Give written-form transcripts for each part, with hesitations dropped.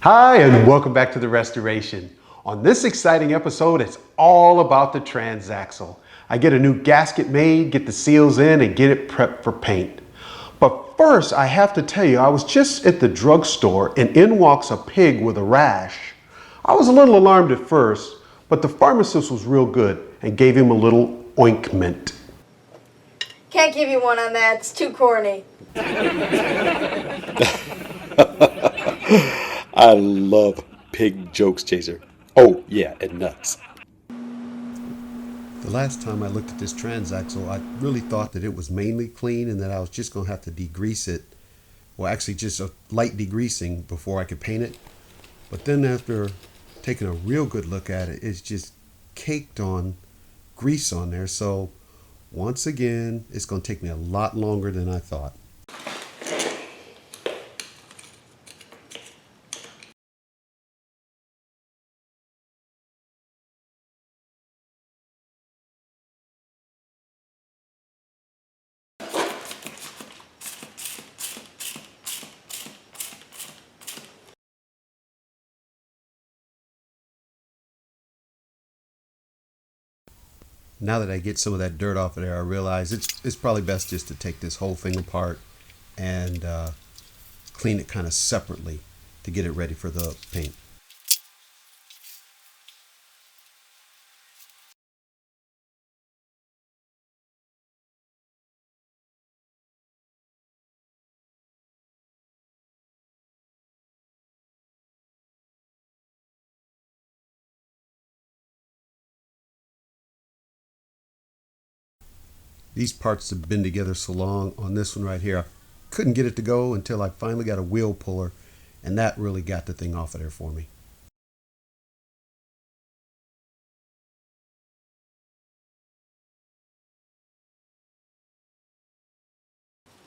Hi, and welcome back to The Restoration. On this exciting episode, it's all about the transaxle. I get a new gasket made, get the seals in, and get it prepped for paint. But first, I have to tell you, I was just at the drugstore and in walks a pig with a rash. I was a little alarmed at first, but the pharmacist was real good and gave him a little ointment. Can't give you one on that, it's too corny. I love pig jokes, Chaser. Oh, yeah, and nuts. The last time I looked at this transaxle, I really thought that it was mainly clean and that I was just going to have to degrease it. Well, actually just a light degreasing before I could paint it. But then after taking a real good look at it, it's just caked on grease on there. So once again, it's going to take me a lot longer than I thought. Now that I get some of that dirt off of there, I realize it's probably best just to take this whole thing apart and clean it kind of separately to get it ready for the paint. These parts have been together so long on this one right here. I couldn't get it to go until I finally got a wheel puller, and that really got the thing off of there for me.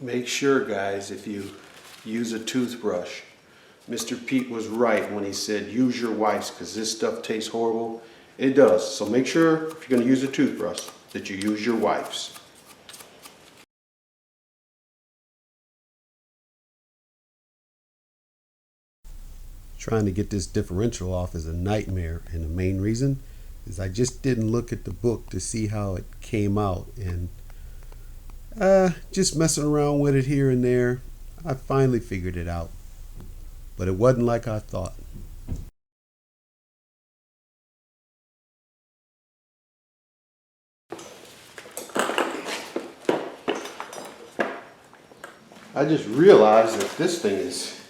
Make sure, guys, if you use a toothbrush, Mr. Pete was right when he said use your wife's, because this stuff tastes horrible. It does. So make sure if you're going to use a toothbrush that you use your wife's. Trying to get this differential off is a nightmare, and the main reason is I just didn't look at the book to see how it came out, and just messing around with it here and there, I finally figured it out. But it wasn't like I thought. I just realized that this thing is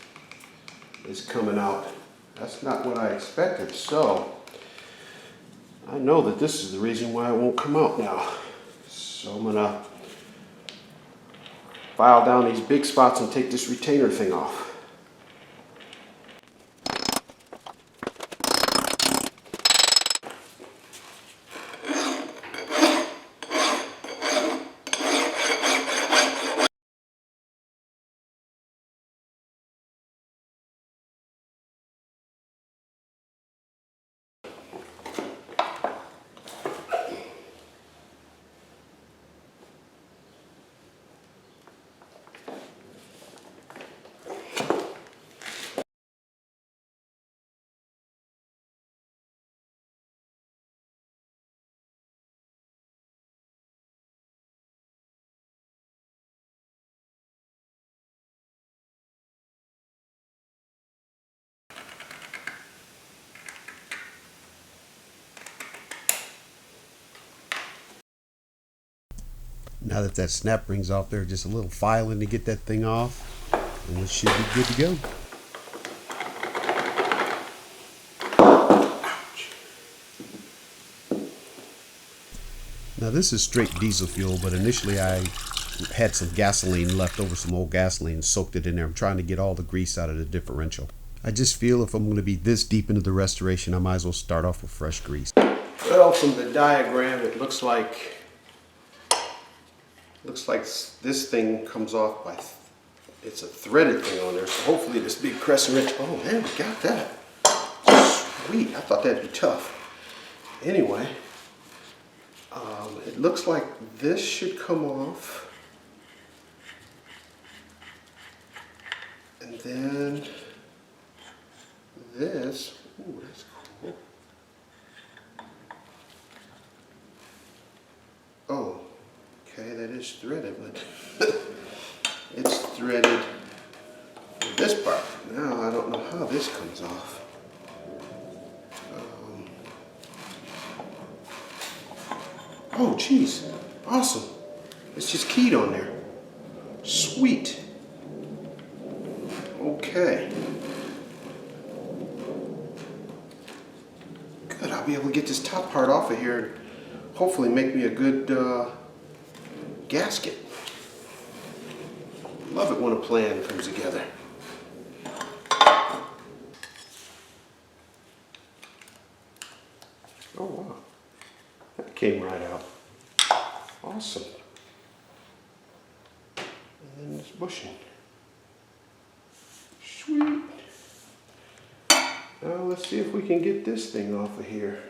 coming out. That's not what I expected, so I know that this is the reason why it won't come out now. So I'm gonna file down these big spots and take this retainer thing off. Now that that snap ring's off there, just a little filing to get that thing off, and it should be good to go. Now this is straight diesel fuel, but initially I had some gasoline left over, some old gasoline, soaked it in there. I'm trying to get all the grease out of the differential. I just feel if I'm going to be this deep into the restoration, I might as well start off with fresh grease. Well, from the diagram, it looks like this thing comes off by, it's a threaded thing on there, so hopefully this big crescent wrench, oh man, we got that. Sweet, I thought that'd be tough. Anyway, it looks like this should come off. And then this. Ooh, that's cool. Oh, okay, that is threaded, but it's threaded with this part. Now I don't know how this comes off. Oh, geez, awesome. It's just keyed on there. Sweet. Okay. Good, I'll be able to get this top part off of here and hopefully make me a good gasket. Love it when a plan comes together. Oh wow, that came right out. Awesome. And then this bushing. Sweet. Now let's see if we can get this thing off of here.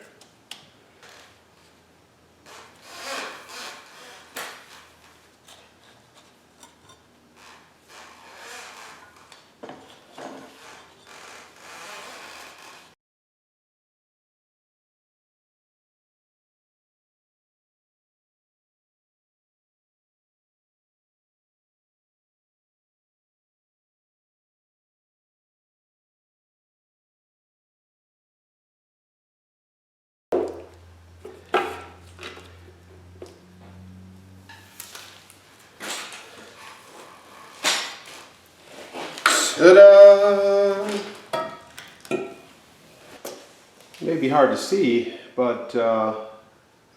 Ta-da! May be hard to see, but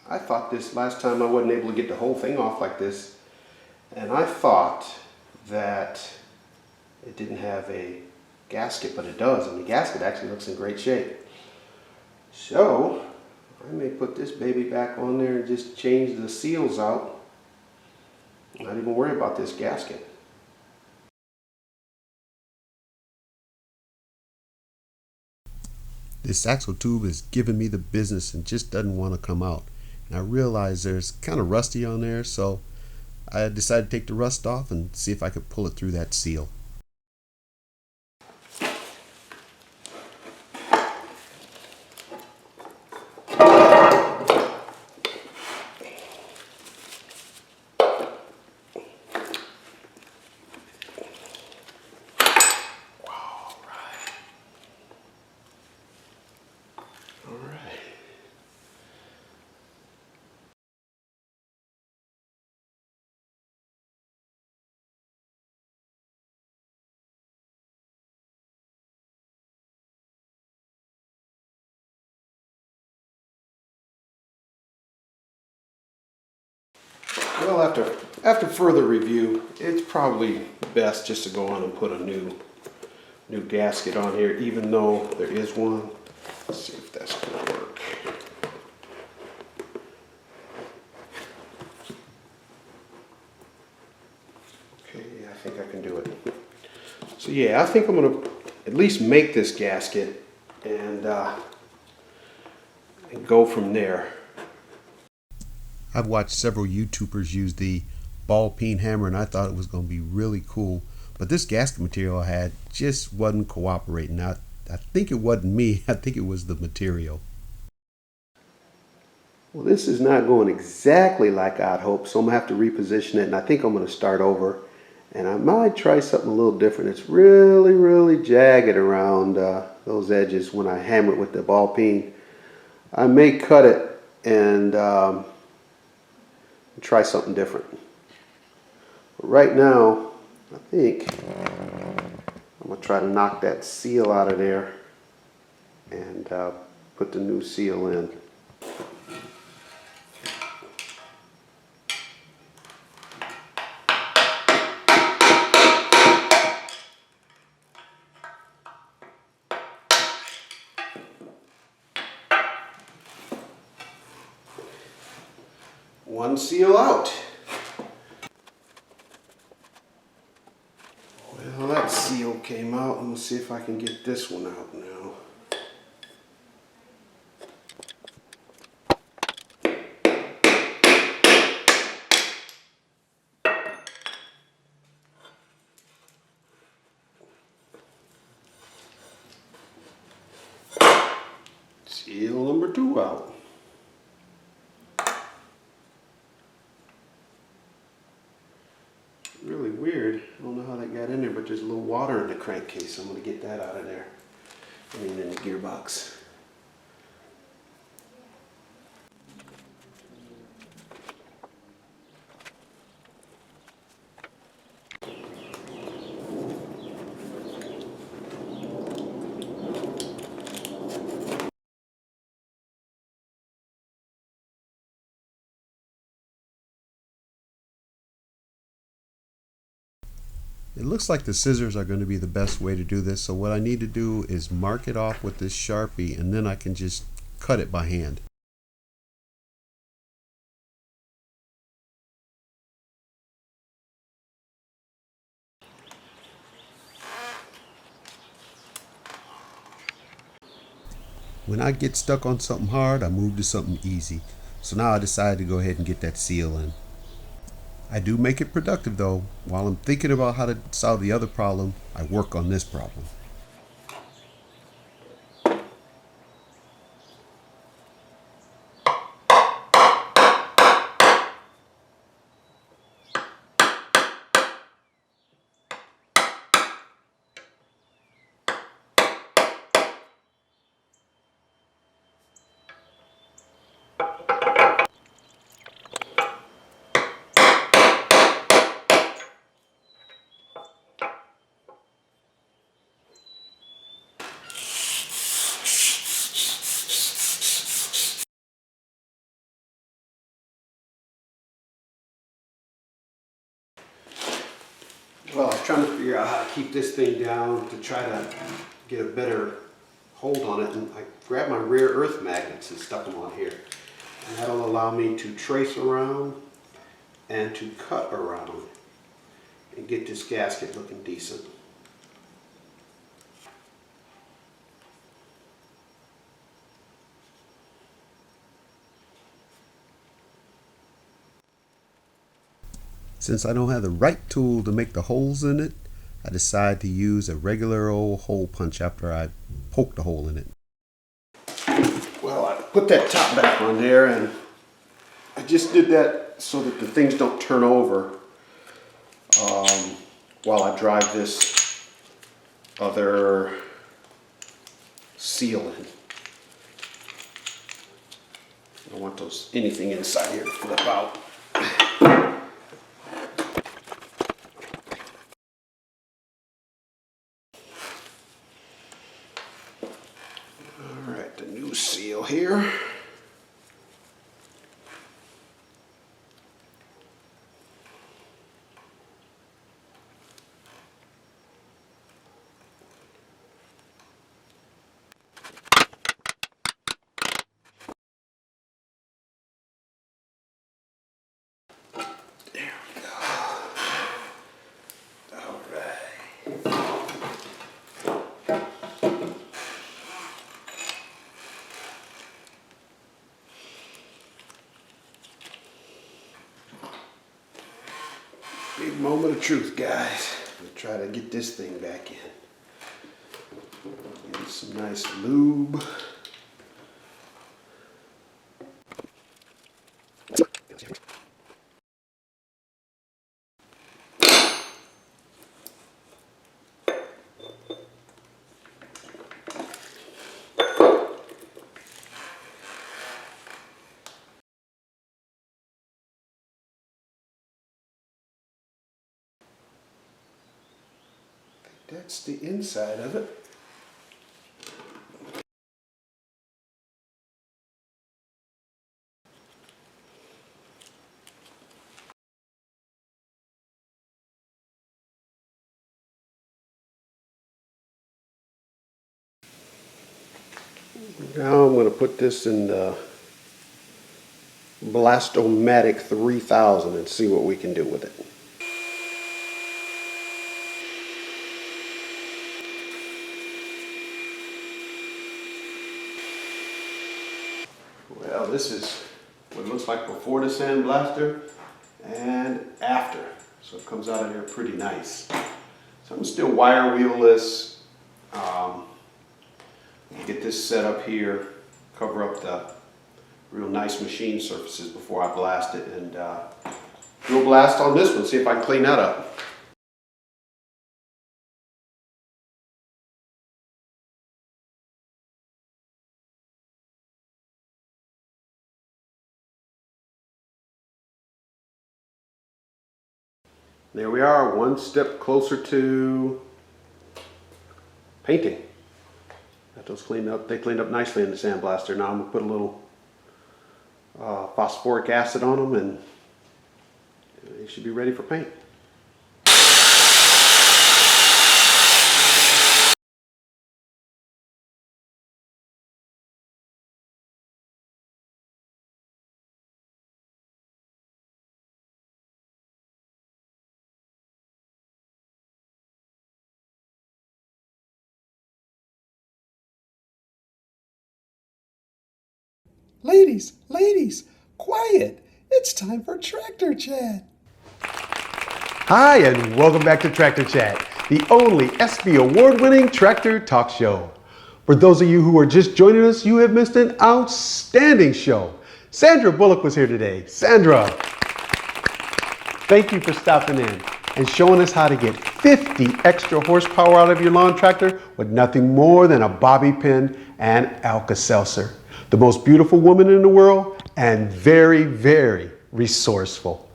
I thought this last time I wasn't able to get the whole thing off like this, and I thought that it didn't have a gasket, but it does, and the gasket actually looks in great shape. So I may put this baby back on there and just change the seals out. Not even worry about this gasket. This axle tube is giving me the business and just doesn't want to come out. And I realize there's kind of rusty on there, so I decided to take the rust off and see if I could pull it through that seal. Well, after further review, it's probably best just to go on and put a new gasket on here, even though there is one. Let's see if that's going to work. Okay, yeah, I think I can do it. So yeah, I think I'm going to at least make this gasket and go from there. I've watched several YouTubers use the ball peen hammer, and I thought it was going to be really cool. But this gasket material I had just wasn't cooperating. I think it wasn't me. I think it was the material. Well, this is not going exactly like I'd hoped, so I'm going to have to reposition it, and I think I'm going to start over. And I might try something a little different. It's really, really jagged around those edges when I hammer it with the ball peen. I may cut it and try something different. But right now, I think I'm going to try to knock that seal out of there and put the new seal in. One seal out. Well, that seal came out. Let's see if I can get this one out now. Seal number 2 out. Really weird. I don't know how that got in there, but there's a little water in the crankcase. I'm going to get that out of there. I mean, in the gearbox. It looks like the scissors are going to be the best way to do this, so what I need to do is mark it off with this Sharpie, and then I can just cut it by hand. When I get stuck on something hard, I move to something easy. So now I decided to go ahead and get that seal in. I do make it productive though. While I'm thinking about how to solve the other problem, I work on this problem. Well, I was trying to figure out how to keep this thing down to try to get a better hold on it, and I grabbed my rare earth magnets and stuck them on here. And that'll allow me to trace around and to cut around and get this gasket looking decent. Since I don't have the right tool to make the holes in it, I decided to use a regular old hole punch after I poked a hole in it. Well, I put that top back on there, and I just did that so that the things don't turn over while I drive this other seal in. I don't want anything inside here to flip out. Alright, the new seal here. Big moment of truth, guys. We'll try to get this thing back in. Get some nice lube. That's the inside of it. Now I'm going to put this in the Blastomatic 3000 and see what we can do with it. Well, this is what it looks like before the sandblaster and after. So it comes out of there pretty nice. So I'm still wire wheel this. Get this set up here. cover up the real nice machine surfaces before I blast it, and do a blast on this one, see if I can clean that up. There we are, one step closer to painting. Got those cleaned up. They cleaned up nicely in the sandblaster. Now I'm gonna put a little phosphoric acid on them, and they should be ready for paint. Ladies, quiet. It's time for Tractor Chat. Hi, and welcome back to Tractor Chat, the only SB award-winning tractor talk show. For those of you who are just joining us, you have missed an outstanding show. Sandra Bullock was here today. Sandra, thank you for stopping in and showing us how to get 50 extra horsepower out of your lawn tractor with nothing more than a bobby pin and Alka-Seltzer. The most beautiful woman in the world and very, very resourceful.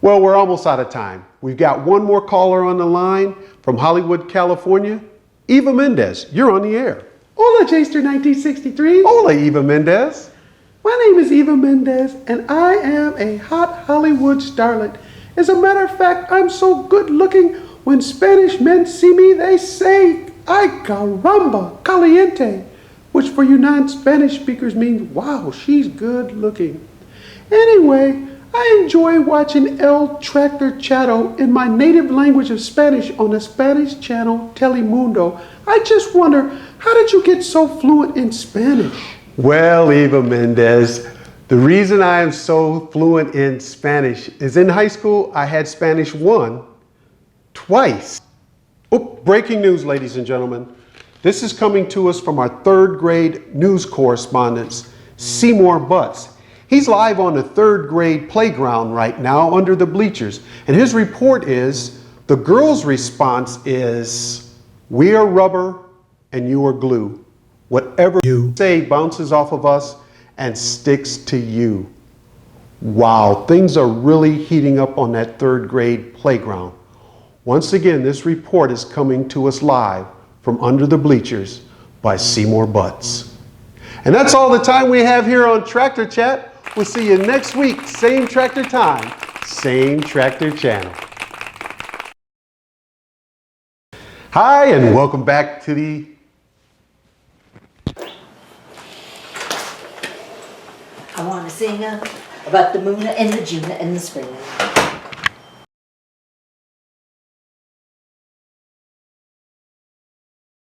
Well, we're almost out of time. We've got one more caller on the line from Hollywood, California. Eva Mendez, you're on the air. Hola, Jaster 1963. Hola, Eva Mendez. My name is Eva Mendez, and I am a hot Hollywood starlet. As a matter of fact, I'm so good looking, when Spanish men see me, they say, ay caramba, caliente, which for you non-Spanish speakers means, wow, she's good looking. Anyway, I enjoy watching El Tractor Chato in my native language of Spanish on the Spanish channel Telemundo. I just wonder, how did you get so fluent in Spanish? Well, Eva Mendez, the reason I am so fluent in Spanish is in high school, I had Spanish 1 twice. Oh, breaking news, ladies and gentlemen. This is coming to us from our 3rd grade news correspondent, Seymour Butts. He's live on the 3rd grade playground right now under the bleachers. And his report is, the girls' response is, we are rubber and you are glue. Whatever you say bounces off of us and sticks to you. Wow, things are really heating up on that 3rd grade playground. Once again, this report is coming to us live from under the bleachers by Seymour Butts. And that's all the time we have here on Tractor Chat. We'll see you next week, same tractor time, same tractor channel. Hi, and welcome back to the... I want to sing about the moon and the June and the spring.